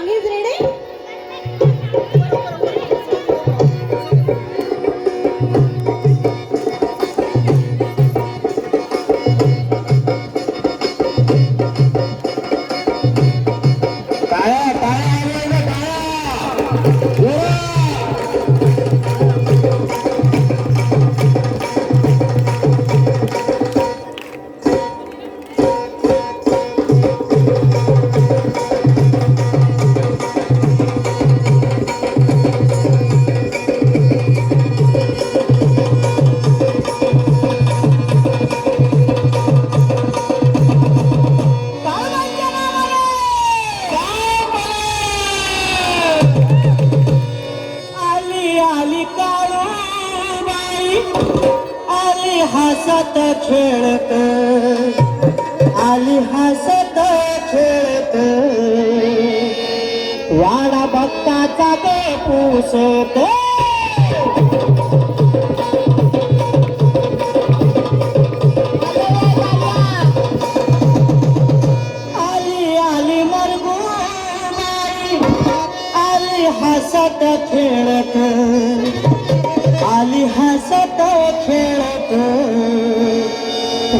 Song is ready? टाळ्या टाळ्या आवाज टाळ्या हसत खेळत आली हसत खेळत वाडा भक्ताचा ते पुसत आली आली मरगू बाई आली हसत खेळत आली हसत खेळत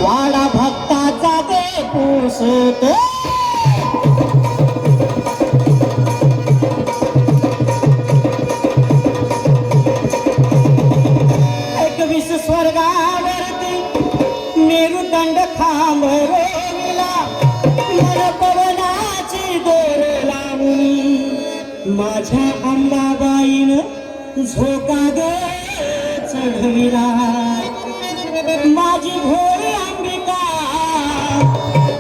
वाडा भक्ताचा ते पुसत एकवीस स्वर्गावरती मेरुदंड खांब रोविला मन पवनाची दोर लावून माझ्या अंबाबाईनं झोका गे चढविला माझी भोरी अंबिका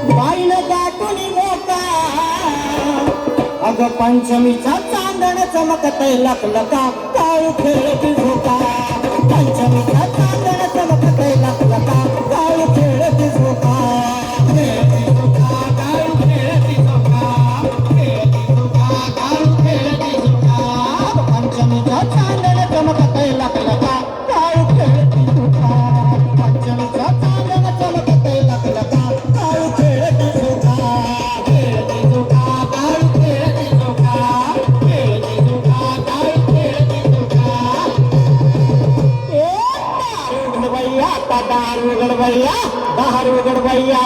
बाईनं दाटून मोका अग पंचमीचा चांदण चमकतय लखलका काळू खेळती झोका पंचमीचा चांदण चमकतय लखलका काळू खेळती झोका खेळती झोका काळू खेळती झोका खेळती झोका काळू खेळती झोका पंचमीचा चांदण चमकतय लखलका काळू खेळती झोका पंचमीचा चांदण चमकतय लखलका काळू खेळती झोका खेळती झोका काळू खेळती झोका खेळती झोका काळू खेळती झोका दारू गडबैया दारू गडबैया दारू गडबैया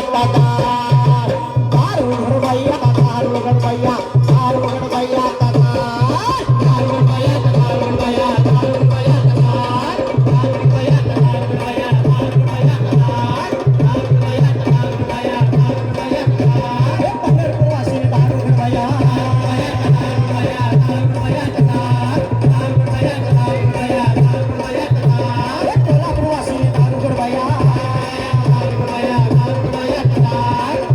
दारू गडबैया दारू गडबैया दारू गडबैया दारू गडबैया दारू गडबैया दारू गडबैया दारू गडबैया दारू गडबैया दारू गडबैया पंढरपूरवासी दारू गडबैया दारू गडबैया दारू गडबैया दारू गडबैया दारू गडबैया कोल्हापूरवासी दारू गडबैया दारू गडबैया दारू गडबैया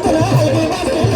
तुला हलगी वाजते